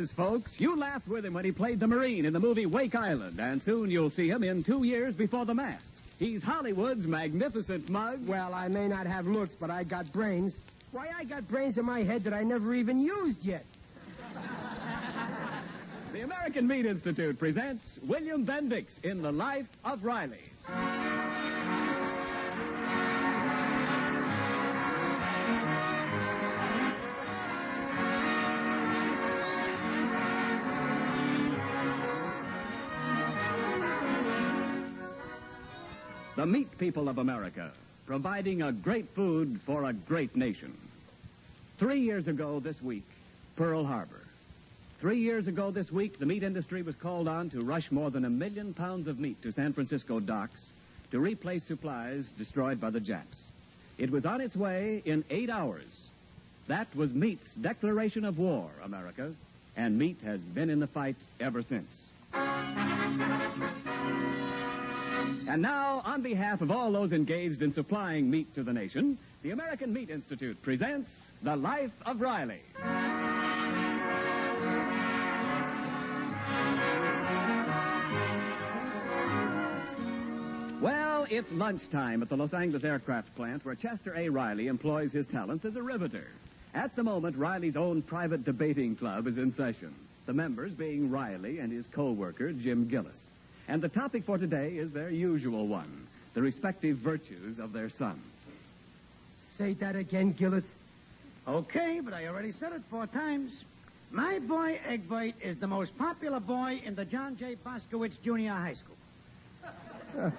is, folks. You laughed with him when he played the Marine in the movie Wake Island, and soon you'll see him in 2 Years Before the Mast. He's Hollywood's magnificent mug. Well, I may not have looks, but I got brains. Why, I got brains in my head that I never even used yet. The American Meat Institute presents William Bendix in The Life of Riley. The meat people of America, providing a great food for a great nation. 3 years ago this week, Pearl Harbor. 3 years ago this week, the meat industry was called on to rush more than 1 million pounds of meat to San Francisco docks to replace supplies destroyed by the Japs. It was on its way in 8 hours. That was meat's declaration of war, America, and meat has been in the fight ever since. And now, on behalf of all those engaged in supplying meat to the nation, the American Meat Institute presents The Life of Riley. Well, it's lunchtime at the Los Angeles Aircraft Plant where Chester A. Riley employs his talents as a riveter. At the moment, Riley's own private debating club is in session, the members being Riley and his co-worker, Jim Gillis. And the topic for today is their usual one, the respective virtues of their sons. Say that again, Gillis. Okay, but I already said it 4 times. My boy, Egbert, is the most popular boy in the John J. Boskowitz Junior High School.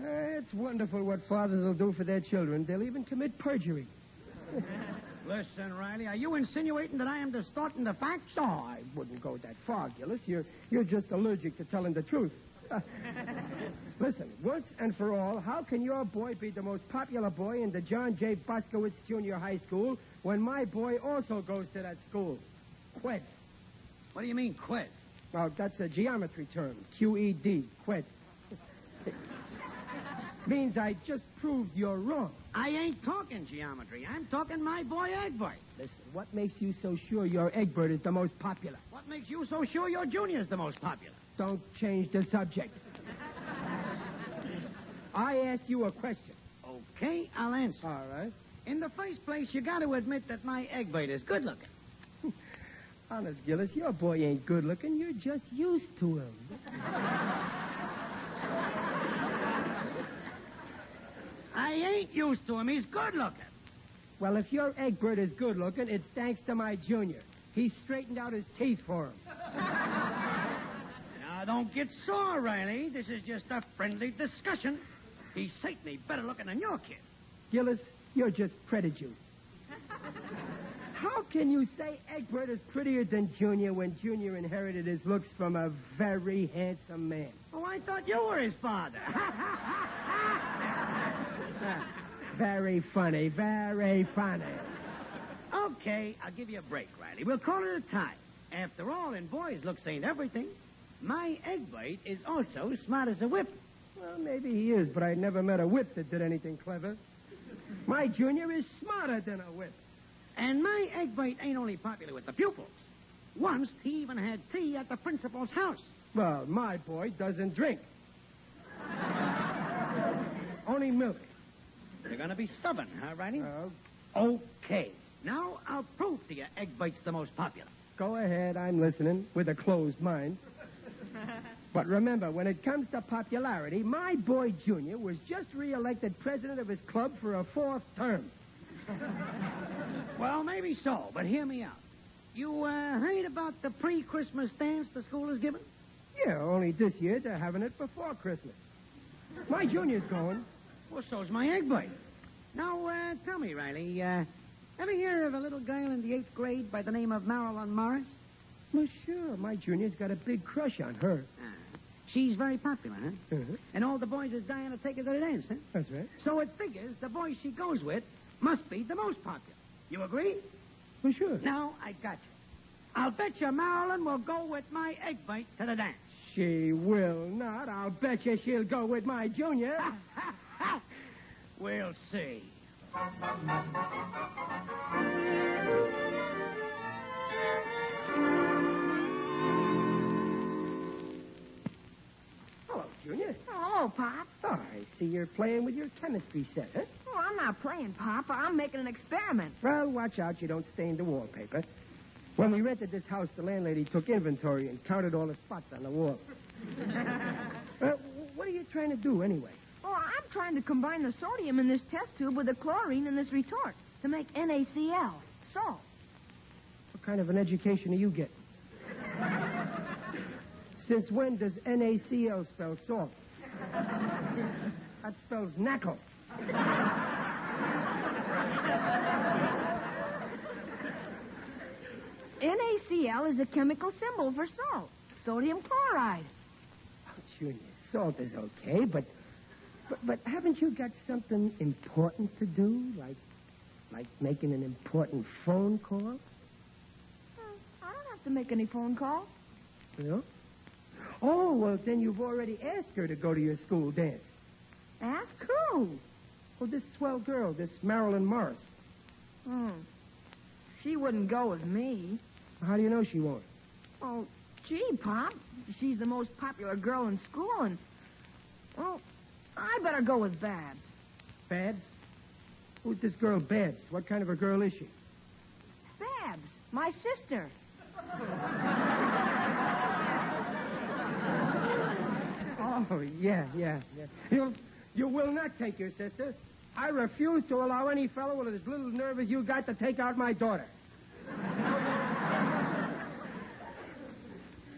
It's wonderful what fathers will do for their children. They'll even commit perjury. Listen, Riley, are you insinuating that I am distorting the facts? Oh, I wouldn't go that far, Gillis. You're just allergic to telling the truth. Listen, once and for all, how can your boy be the most popular boy in the John J. Boskowitz Junior High School when my boy also goes to that school? Qued. What do you mean, quid? Well, that's a geometry term. QED. Qued. Means I just proved you're wrong. I ain't talking geometry. I'm talking my boy, Egbert. Listen, what makes you so sure your Egbert is the most popular? What makes you so sure your junior's the most popular? Don't change the subject. I asked you a question. Okay, I'll answer. All right. In the first place, you got to admit that my Egbert is good looking. Honest, Gillis, your boy ain't good looking. You're just used to him. I ain't used to him. He's good looking. Well, if your Egbert is good looking, it's thanks to my junior. He straightened out his teeth for him. Now, don't get sore, Riley. This is just a friendly discussion. He's certainly better looking than your kid. Gillis, you're just prejudiced. How can you say Egbert is prettier than Junior when Junior inherited his looks from a very handsome man? Oh, I thought you were his father. Very funny, very funny. Okay, I'll give you a break, Riley. We'll call it a tie. After all, in boys, looks ain't everything. My Egbert is also smart as a whip. Well, maybe he is, but I never met a whip that did anything clever. My junior is smarter than a whip. And my Egbert ain't only popular with the pupils. Once, he even had tea at the principal's house. Well, my boy doesn't drink. Only milk. You're going to be stubborn, huh, Riley? Oh. Okay. Now, I'll prove to you Egbert's the most popular. Go ahead, I'm listening, with a closed mind. But remember, when it comes to popularity, my boy Junior was just re-elected president of his club for a 4th term. Well, maybe so, but hear me out. You heard about the pre-Christmas dance the school is giving? Yeah, only this year they're having it before Christmas. My junior's going. Well, so's my Egbert. Now, tell me, Riley, ever hear of a little girl in the 8th grade by the name of Marilyn Morris? Well, sure. My junior's got a big crush on her. She's very popular, huh? Uh-huh. And all the boys is dying to take her to the dance, huh? That's right. So it figures the boy she goes with must be the most popular. You agree? Well, sure. Now, I got you. I'll bet you Marilyn will go with my Egbert to the dance. She will not. I'll bet you she'll go with my junior. We'll see. Junior. Hello, Pop. Oh, I see you're playing with your chemistry set, huh? Oh, I'm not playing, Pop. I'm making an experiment. Well, watch out you don't stain the wallpaper. When we rented this house, the landlady took inventory and counted all the spots on the wall. What are you trying to do, anyway? Oh, I'm trying to combine the sodium in this test tube with the chlorine in this retort to make NaCl, salt. What kind of an education are you getting? Since when does NaCl spell salt? That spells knackle. NaCl is a chemical symbol for salt, sodium chloride. Oh, Junior, salt is okay, but haven't you got something important to do, like making an important phone call? I don't have to make any phone calls. No? Oh, well, then you've already asked her to go to your school dance. Ask who? Well, this swell girl, this Marilyn Morris. She wouldn't go with me. How do you know she won't? Oh, gee, Pop. She's the most popular girl in school, and, well, I better go with Babs. Babs? Who's this girl, Babs? What kind of a girl is she? Babs, my sister. Oh, yeah. You will not take your sister. I refuse to allow any fellow with as little nerve as you got to take out my daughter.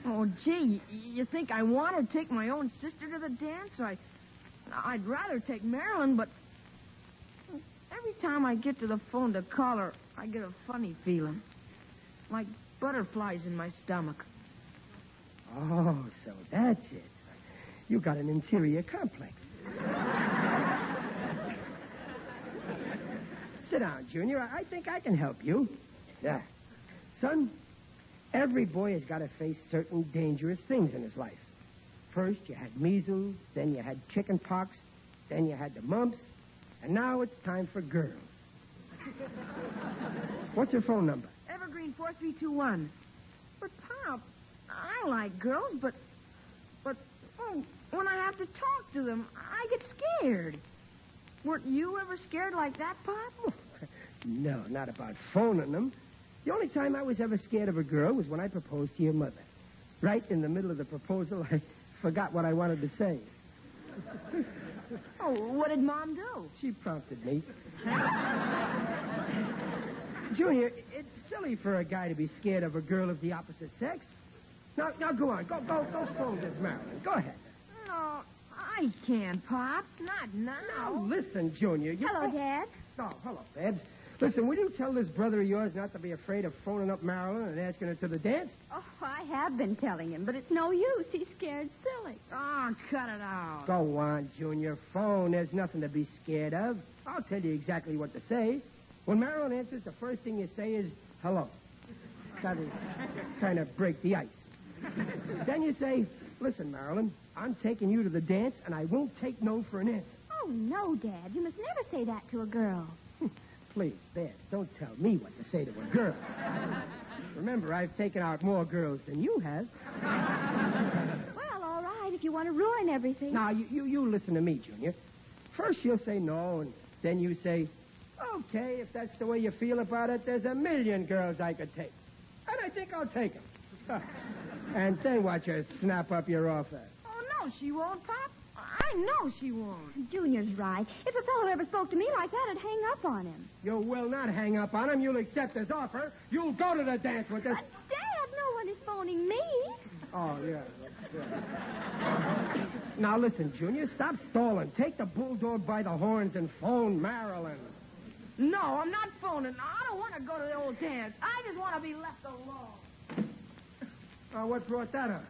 Oh, gee, you think I want to take my own sister to the dance? I'd rather take Marilyn, but every time I get to the phone to call her, I get a funny feeling. Like butterflies in my stomach. Oh, so that's it. You got an interior complex. Sit down, Junior. I think I can help you. Yeah. Son, every boy has got to face certain dangerous things in his life. First, you had measles, then you had chicken pox, then you had the mumps, and now it's time for girls. What's your phone number? Evergreen 4321. But, Pop, I like girls, but when I have to talk to them, I get scared. Weren't you ever scared like that, Pop? No, not about phoning them. The only time I was ever scared of a girl was when I proposed to your mother. Right in the middle of the proposal, I forgot what I wanted to say. Oh, what did Mom do? She prompted me. Junior, it's silly for a guy to be scared of a girl of the opposite sex. Now go on. Go phone this Marilyn. Go ahead. No, I can't, Pop. Not now. Now, listen, Junior. Hello, Dad. Oh, hello, Babs. Listen, will you tell this brother of yours not to be afraid of phoning up Marilyn and asking her to the dance? Oh, I have been telling him, but it's no use. He's scared silly. Oh, cut it out. Go on, Junior. Phone. There's nothing to be scared of. I'll tell you exactly what to say. When Marilyn answers, the first thing you say is, hello. That'll kind of break the ice. Then you say, listen, Marilyn, I'm taking you to the dance, and I won't take no for an answer. Oh, no, Dad. You must never say that to a girl. Please, Babs, don't tell me what to say to a girl. Remember, I've taken out more girls than you have. Well, all right, if you want to ruin everything. Now, you listen to me, Junior. First you'll say no, and then you say, okay, if that's the way you feel about it, there's 1,000,000 girls I could take. And I think I'll take them. And then watch her snap up your offer. Oh, no, she won't, Pop. I know she won't. Junior's right. If a fellow ever spoke to me like that, I'd hang up on him. You will not hang up on him. You'll accept his offer. You'll go to the dance with us. Dad, no one is phoning me. Oh, yeah. Now, listen, Junior, stop stalling. Take the bulldog by the horns and phone Marilyn. No, I'm not phoning. I don't want to go to the old dance. I just want to be left alone. What brought that up?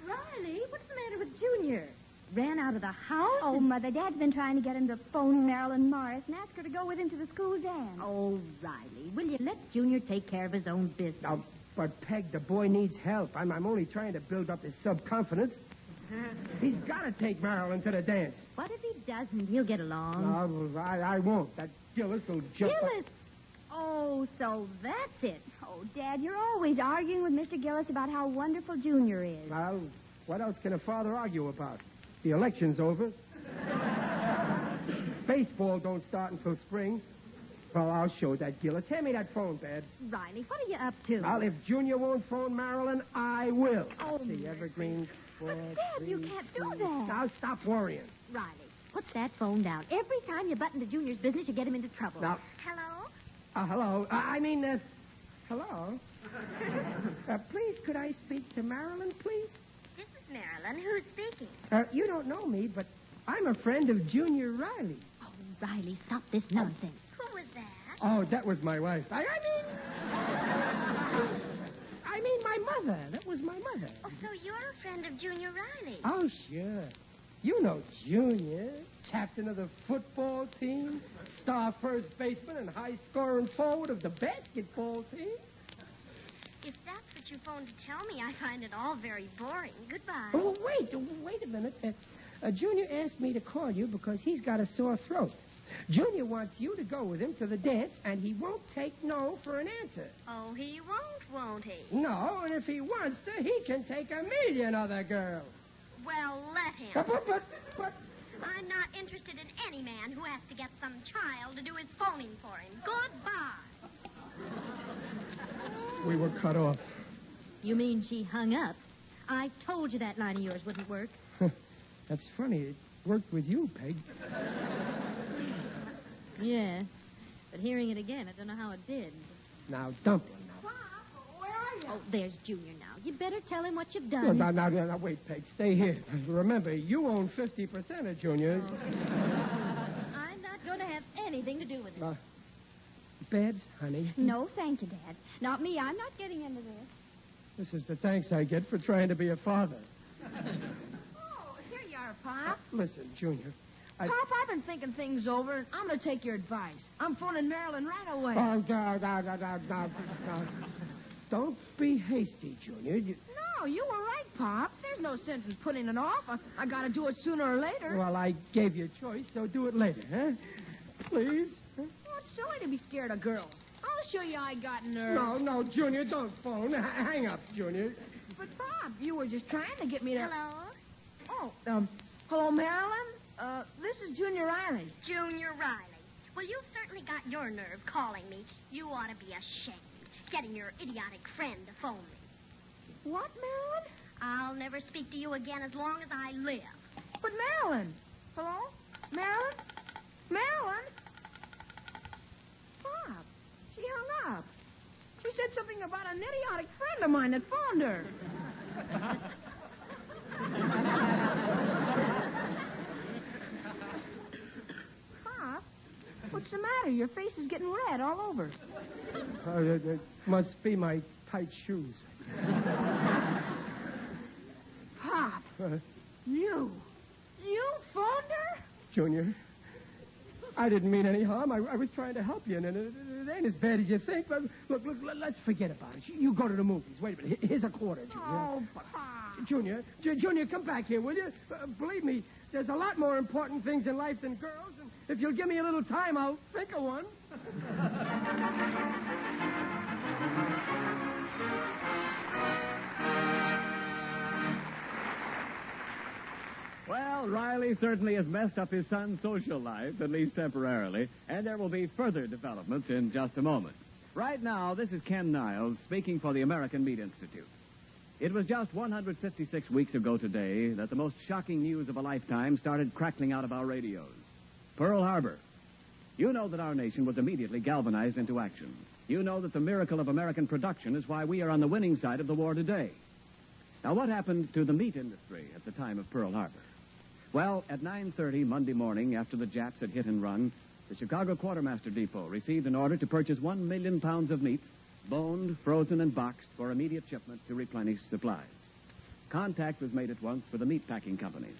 Riley, what's the matter with Junior? Ran out of the house? Oh, Mother, Dad's been trying to get him to phone Marilyn Morris and ask her to go with him to the school dance. Oh, Riley, will you let Junior take care of his own business? Now, but, Peg, the boy needs help. I'm only trying to build up his self-confidence. He's got to take Marilyn to the dance. What if he doesn't? He'll get along. No, I won't. That Gillis will jump up. Gillis! Oh, so that's it. Oh, Dad, you're always arguing with Mr. Gillis about how wonderful Junior is. Well, what else can a father argue about? The election's over. Baseball don't start until spring. Well, I'll show that, Gillis. Hand me that phone, Babs. Riley, what are you up to? Well, if Junior won't phone Marilyn, I will. Oh, see, Evergreen. But, Dad, you can't do that. Now, stop worrying. Riley, put that phone down. Every time you butt into Junior's business, you get him into trouble. Now, Hello? hello. Hello. Please, could I speak to Marilyn, please? This is Marilyn. Who's speaking? You don't know me, but I'm a friend of Junior Riley. Oh, Riley, stop this nonsense. Who was that? Oh, that was my wife. I mean my mother. That was my mother. Oh, so you're a friend of Junior Riley. Oh, sure. You know Junior, captain of the football team, star first baseman, and high-scoring forward of the basketball team. If that's what you phoned to tell me, I find it all very boring. Goodbye. Oh, wait a minute. Junior asked me to call you because he's got a sore throat. Junior wants you to go with him to the dance, and he won't take no for an answer. Oh, he won't he? No, and if he wants to, he can take 1,000,000 other girls. Well, let him. But... I'm not interested in any man who has to get some child to do his phoning for him. Goodbye. We were cut off. You mean she hung up? I told you that line of yours wouldn't work. That's funny. It worked with you, Peg. Yeah, but hearing it again, I don't know how it did. Now, dump him now. Pop, where are you? Oh, there's Junior now. You better tell him what you've done. Now, wait, Peg. Stay here. Remember, you own 50% of Junior. I'm not going to have anything to do with it. Babs, honey. No, thank you, Dad. Not me. I'm not getting into this. This is the thanks I get for trying to be a father. Oh, here you are, Pop. Listen, Junior. Pop, I've been thinking things over, and I'm going to take your advice. I'm phoning Marilyn right away. Oh, no. Don't be hasty, Junior. No, you were right, Pop. There's no sense in putting it off. I got to do it sooner or later. Well, I gave you a choice, so do it later, huh? Please? Oh, it's silly to be scared of girls. I'll show you I got nerve. No, Junior, don't phone. Hang up, Junior. But, Pop, you were just trying to get me to... Hello? Oh, hello, Marilyn? This is Junior Riley. Junior Riley. Well, you've certainly got your nerve calling me. You ought to be ashamed. Getting your idiotic friend to phone me. What, Marilyn? I'll never speak to you again as long as I live. But, Marilyn. Hello? Marilyn? Marilyn? Pop, she hung up. She said something about an idiotic friend of mine that phoned her. Pop, what's the matter? Your face is getting red all over. It must be my tight shoes. Pop, you phoned her? Junior, I didn't mean any harm. I was trying to help you, and it ain't as bad as you think. But look, let's forget about it. You go to the movies. Wait a minute. Here's a quarter, Junior. Oh, Pop. Junior, come back here, will you? Believe me, there's a lot more important things in life than girls, and if you'll give me a little time, I'll think of one. Well, Riley certainly has messed up his son's social life, at least temporarily, and there will be further developments in just a moment. Right now, this is Ken Niles speaking for the American Meat Institute. It was just 156 weeks ago today that the most shocking news of a lifetime started crackling out of our radios. Pearl Harbor. You know that our nation was immediately galvanized into action. You know that the miracle of American production is why we are on the winning side of the war today. Now, what happened to the meat industry at the time of Pearl Harbor? Well, at 9:30 Monday morning, after the Japs had hit and run, the Chicago Quartermaster Depot received an order to purchase 1 million pounds of meat, boned, frozen, and boxed for immediate shipment to replenish supplies. Contact was made at once with the meat packing companies.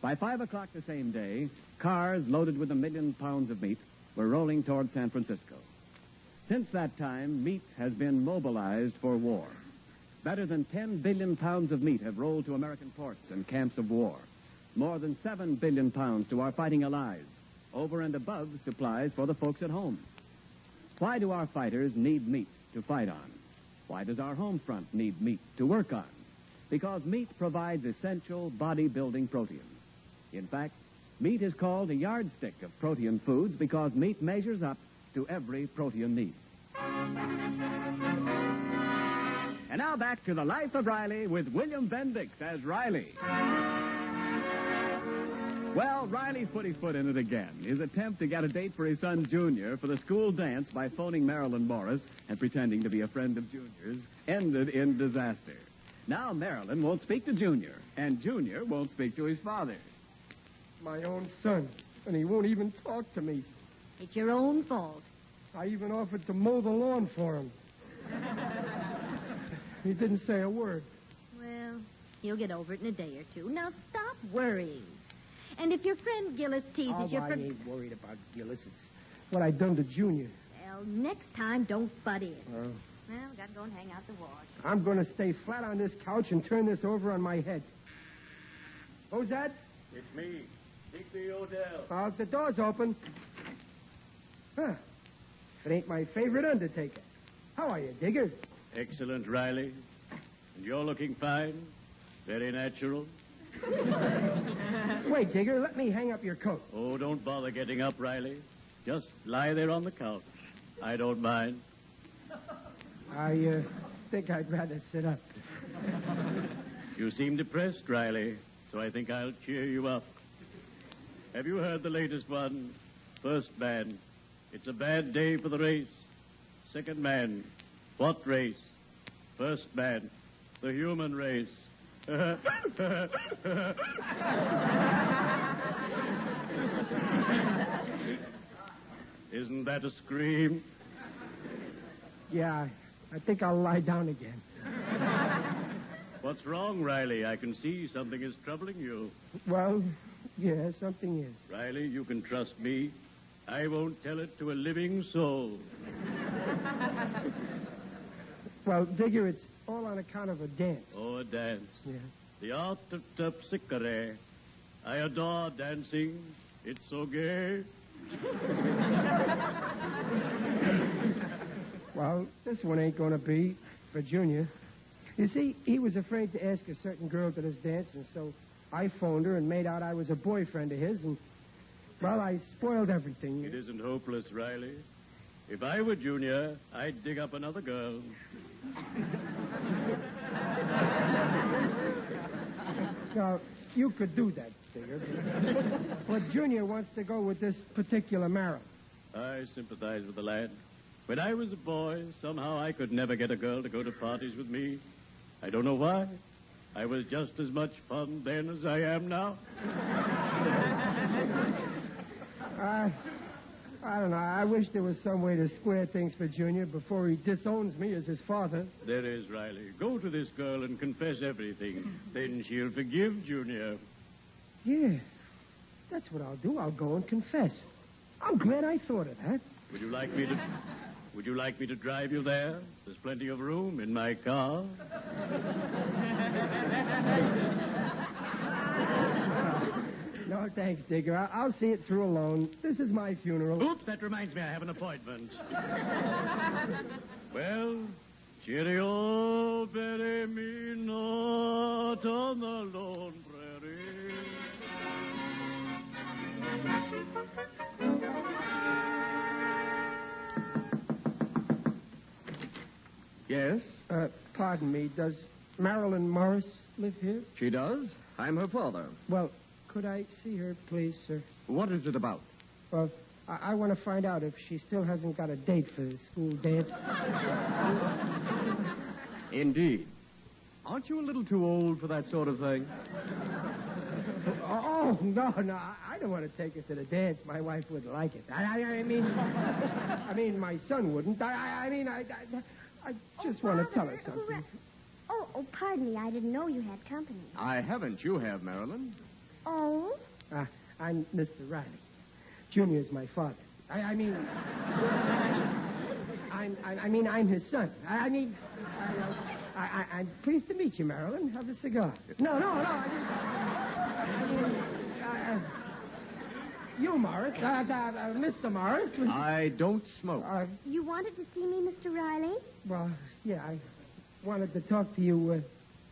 By 5 o'clock the same day, cars loaded with 1 million pounds of meat were rolling toward San Francisco. Since that time, meat has been mobilized for war. Better than 10 billion pounds of meat have rolled to American ports and camps of war. More than 7 billion pounds to our fighting allies, over and above supplies for the folks at home. Why do our fighters need meat to fight on? Why does our home front need meat to work on? Because meat provides essential body-building proteins. In fact, meat is called a yardstick of protein foods because meat measures up to every protein need. And now back to the Life of Riley with William Bendix as Riley. Well, Riley's put his foot in it again. His attempt to get a date for his son Junior for the school dance by phoning Marilyn Morris and pretending to be a friend of Junior's ended in disaster. Now Marilyn won't speak to Junior, and Junior won't speak to his father. My own son, and he won't even talk to me. It's your own fault. I even offered to mow the lawn for him. He didn't say a word. Well, he'll get over it in a day or two. Now stop worrying. And if your friend Gillis teases you I for... ain't worried about Gillis. It's what I done to Junior. Well, next time, don't butt in. Well, Gotta go and hang out the wash. I'm going to stay flat on this couch and turn this over on my head. Who's that? It's me, Digby Odell. The door's open. Huh. If it ain't my favorite undertaker. How are you, Digger? Excellent, Riley. And you're looking fine. Very natural. Wait, Digger, let me hang up your coat. Oh, don't bother getting up, Riley. Just lie there on the couch. I don't mind. I think I'd rather sit up. You seem depressed, Riley, so I think I'll cheer you up. Have you heard the latest one? First man, it's a bad day for the race. Second man, what race? First man, the human race. Isn't that a scream? Yeah, I think I'll lie down again. What's wrong, Riley? I can see something is troubling you. Well, yeah, something is. Riley, you can trust me. I won't tell it to a living soul. Well, Digger, it's all on account of a dance. Oh, a dance. Yeah. The art of terpsichore. I adore dancing. It's so gay. Well, this one ain't going to be for Junior. You see, he was afraid to ask a certain girl to this dance, and so I phoned her and made out I was a boyfriend of his, and, well, I spoiled everything. It isn't hopeless, Riley. If I were Junior, I'd dig up another girl. Now, you could do that, Digger. But Junior wants to go with this particular Marilyn. I sympathize with the lad. When I was a boy, somehow I could never get a girl to go to parties with me. I don't know why. I was just as much fun then as I am now. I don't know. I wish there was some way to square things for Junior before he disowns me as his father. There is, Riley. Go to this girl and confess everything. Then she'll forgive Junior. Yeah, that's what I'll do. I'll go and confess. I'm glad I thought of that. Would you like me to drive you there? There's plenty of room in my car. No, thanks, Digger. I'll see it through alone. This is my funeral. Oops, that reminds me I have an appointment. Well, cheerio, bury me not on the lone prairie. Yes, Pardon me. Does Marilyn Morris live here? she does. I'm her father. Well, could I see her, please, sir? What is it about? Well, I want to find out if she still hasn't got a date for the school dance. Indeed. Aren't you a little too old for that sort of thing? Oh, no, I don't want to take her to the dance. My wife wouldn't like it. I mean, my son wouldn't. I just want to tell her something. Oh, pardon me. I didn't know you had company. I haven't. You have, Marilyn. Oh? I'm Mr. Riley. Junior's my father. I'm his son. I'm pleased to meet you, Marilyn. Have a cigar. No. You, Morris. Mr. Morris. I don't smoke. You wanted to see me, Mr. Riley? Well, yeah, I wanted to talk to you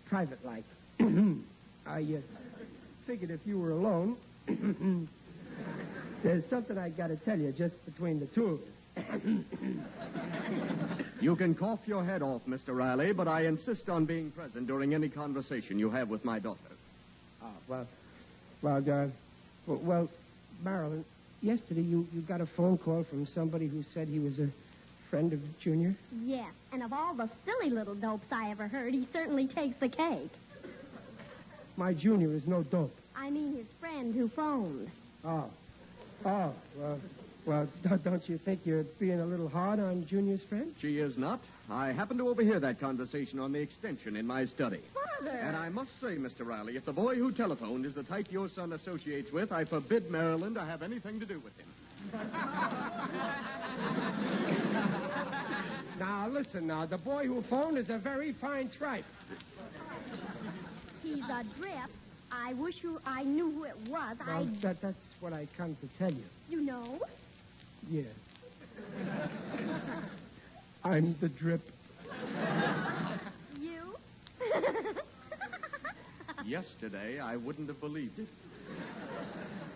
private-like. I figured if you were alone, There's something I got to tell you just between the two of us. You can cough your head off, Mr. Riley, but I insist on being present during any conversation you have with my daughter. Well, Marilyn, yesterday you got a phone call from somebody who said he was a friend of Junior? Yes, and of all the silly little dopes I ever heard, he certainly takes the cake. My Junior is no dope. I mean his friend who phoned. Well, don't you think you're being a little hard on Junior's friend? She is not. I happened to overhear that conversation on the extension in my study. Father! And I must say, Mr. Riley, if the boy who telephoned is the type your son associates with, I forbid Marilyn to have anything to do with him. Now, listen now. The boy who phoned is a very fine tripe. He's a drip. I wish I knew who it was. Well, that's what I come to tell you. You know? Yeah. I'm the drip. You? Yesterday, I wouldn't have believed it.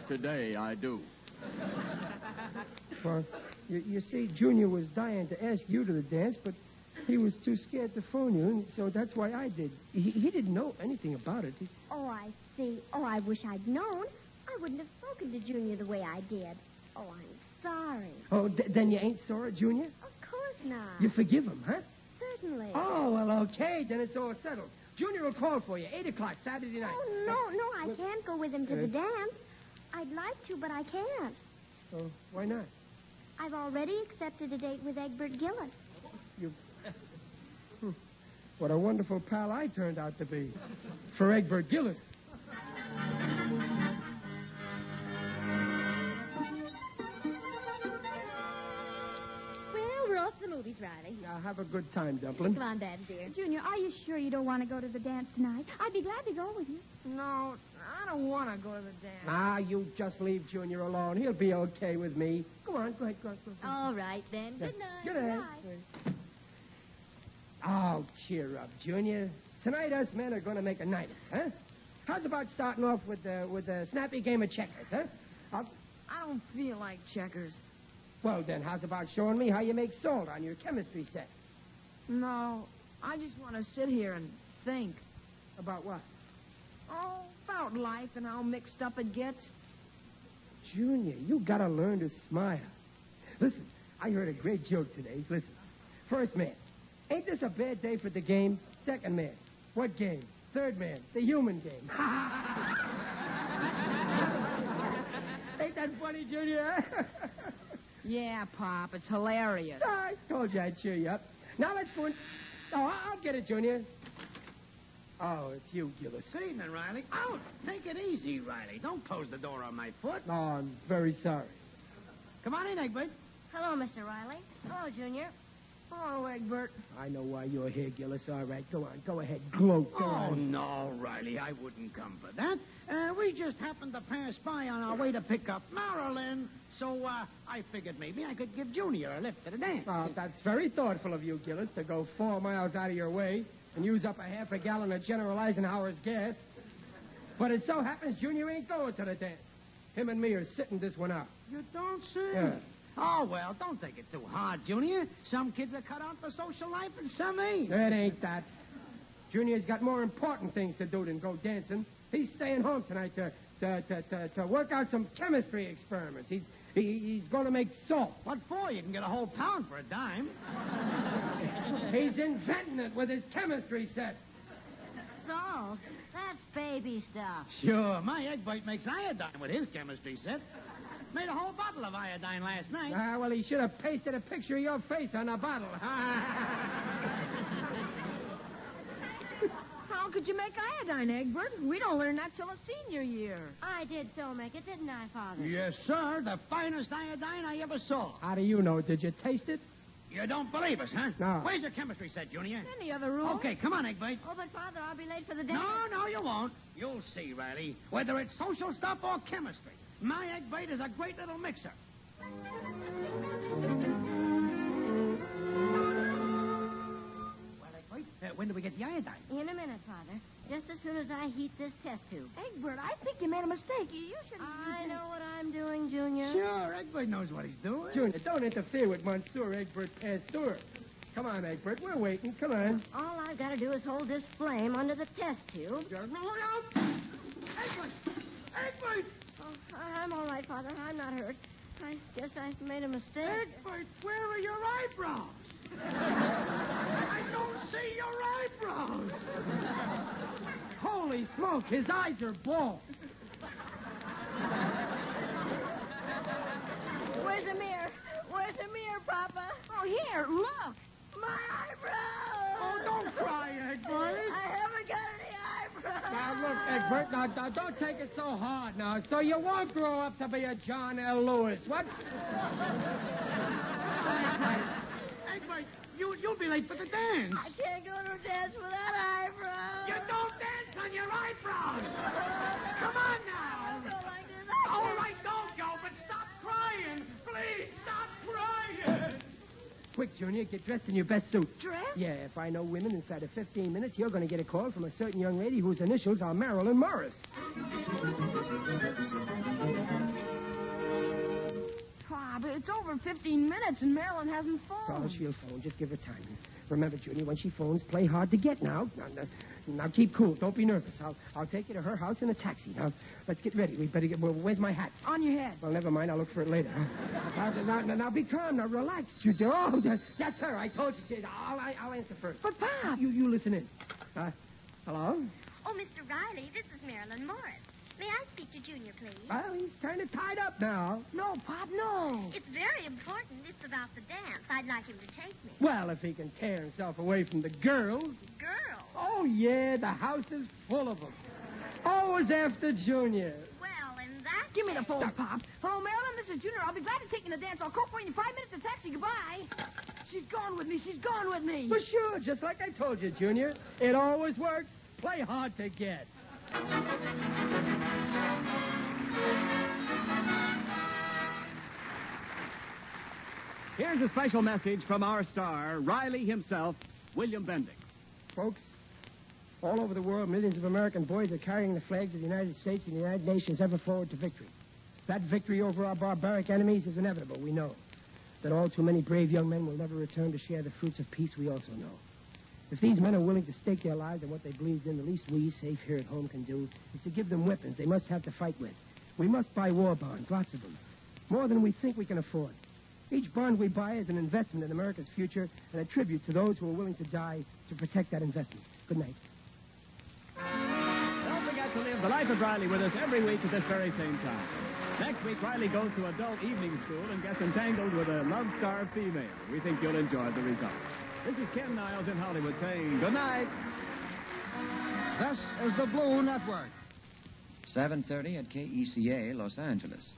Today, I do. Well, you see, Junior was dying to ask you to the dance, but he was too scared to phone you, and so that's why I did. He didn't know anything about it. Oh, I see. Oh, I wish I'd known. I wouldn't have spoken to Junior the way I did. Oh, I'm sorry. Oh, then you ain't sorry, Junior? Of course not. You forgive him, huh? Certainly. Oh, well, okay. Then it's all settled. Junior will call for you, 8 o'clock, Saturday night. Oh, no, I can't go with him to the dance. I'd like to, but I can't. Oh, why not? I've already accepted a date with Egbert Gillis. What a wonderful pal I turned out to be. For Egbert Gillis. Well, we're off to the movies, Riley. Now, have a good time, Dumpling. Come on, Dad, dear. Junior, are you sure you don't want to go to the dance tonight? I'd be glad to go with you. No, I don't want to go to the dance. Ah, you just leave Junior alone. He'll be okay with me. Go on, go ahead. All right, then. Good night. Good night. Oh, cheer up, Junior. Tonight, us men are going to make a night of it, huh? How's about starting off with a snappy game of checkers, huh? I don't feel like checkers. Well, then, how's about showing me how you make salt on your chemistry set? No, I just want to sit here and think. About what? Oh, about life and how mixed up it gets. Junior, you got to learn to smile. Listen, I heard a great joke today. Listen. First man, ain't this a bad day for the game? Second man, what game? Third man, the human game. Ain't that funny, Junior? Yeah, Pop, it's hilarious. I told you I'd cheer you up. Now let's go in. Oh, I'll get it, Junior. Oh, it's you, Gillis. Good evening, Riley. Out! Take it easy, Riley. Don't close the door on my foot. Oh, I'm very sorry. Come on in, Egbert. Hello, Mr. Riley. Hello, Junior. Oh, Egbert. I know why you're here, Gillis. All right, go on. Go ahead. Gloat. Go Oh, on. no, Riley, I wouldn't come for that. We just happened to pass by on our way to pick up Marilyn, so I figured maybe I could give Junior a lift to the dance. Oh, that's very thoughtful of you, Gillis, to go 4 miles out of your way and use up a half a gallon of General Eisenhower's gas. But it so happens Junior ain't going to the dance. Him and me are sitting this one out. You don't say. Yeah. Oh, well, don't take it too hard, Junior. Some kids are cut out for social life and some ain't. It ain't that. Junior's got more important things to do than go dancing. He's staying home tonight to work out some chemistry experiments. He's going to make salt. What for? You can get a whole pound for a dime. He's inventing it with his chemistry set. Salt? That's baby stuff. Sure, my Egbert makes iodine with his chemistry set. Made a whole bottle of iodine last night. Well, he should have pasted a picture of your face on a bottle. How could you make iodine, Egbert? We don't learn that till a senior year. I did so make it, didn't I, Father? Yes, sir. The finest iodine I ever saw. How do you know? Did you taste it? You don't believe us, huh? No. Where's your chemistry set, Junior? In the other room. Okay, come on, Egbert. Oh, but, Father, I'll be late for the dance. No, you won't. You'll see, Riley. Whether it's social stuff or chemistry, my Egbert is a great little mixer. Well, Egbert, when do we get the iodine? In a minute, Father. just as soon as I heat this test tube. Egbert, I think you made a mistake. You should have... I know what I'm doing, Junior. Sure, Egbert knows what he's doing. Junior, don't interfere with Monsieur Egbert Pasteur. Come on, Egbert. We're waiting. Come on. All I've got to do is hold this flame under the test tube. Look out! Egbert! Egbert! Oh, I'm all right, Father. I'm not hurt. I guess I made a mistake. Egbert, where are your eyebrows? I don't see your eyebrows. Holy smoke, his eyes are bald. Where's the mirror? Where's the mirror, Papa? Oh, here, look. My eyebrows! Oh, don't cry, Egbert. I haven't got any eyebrows. Now, look, Egbert, now, don't take it so hard now, so you won't grow up to be a John L. Lewis. What? Egbert, you'll be late for the dance. I can't go to a dance without eyebrows. You don't dance on your eyebrows. Come on now. I don't like this. All right, don't go, but stop crying. Please, stop crying. Quick, Junior, get dressed in your best suit. Dress? Yeah, if I know women inside of 15 minutes, you're going to get a call from a certain young lady whose initials are Marilyn Morris. Pop, it's over 15 minutes and Marilyn hasn't phoned. Oh, she'll phone. Just give her time. Remember, Junior, when she phones, play hard to get now. Now keep cool. Don't be nervous. I'll take you to her house in a taxi. Now, let's get ready. We better get... Well, where's my hat? On your head. Well, never mind. I'll look for it later. Now, be calm. Now, relax, Junior. Oh, that's her. I told you. I'll answer first. But, Pop... You listen in. Hello? Oh, Mr. Riley, this is Marilyn Morris. May I speak to Junior, please? Well, he's kind of tied up now. No, Pop, no. It's very important. It's about the dance. I'd like him to take me. Well, if he can tear himself away from the girls. Girls? Oh, yeah, the house is full of them. Always after Junior. Well, in that Give me the phone, Stop. Pop. Hello, Marilyn, this is Junior. I'll be glad to take you to the dance. I'll call for you in 5 minutes. A taxi. Goodbye. She's gone with me. She's gone with me. For sure, just like I told you, Junior. It always works. Play hard to get. Here's a special message from our star, Riley himself, William Bendix. Folks, all over the world, millions of American boys are carrying the flags of the United States and the United Nations ever forward to victory. That victory over our barbaric enemies is inevitable, we know. That all too many brave young men will never return to share the fruits of peace, we also know. If these men are willing to stake their lives on what they believed in, the least we, safe here at home, can do is to give them weapons they must have to fight with. We must buy war bonds, lots of them. More than we think we can afford. Each bond we buy is an investment in America's future and a tribute to those who are willing to die to protect that investment. Good night. Don't forget to live the life of Riley with us every week at this very same time. Next week, Riley goes to adult evening school and gets entangled with a love-starved female. We think you'll enjoy the results. This is Ken Niles in Hollywood saying good night. This is the Blue Network. 7:30 at KECA, Los Angeles.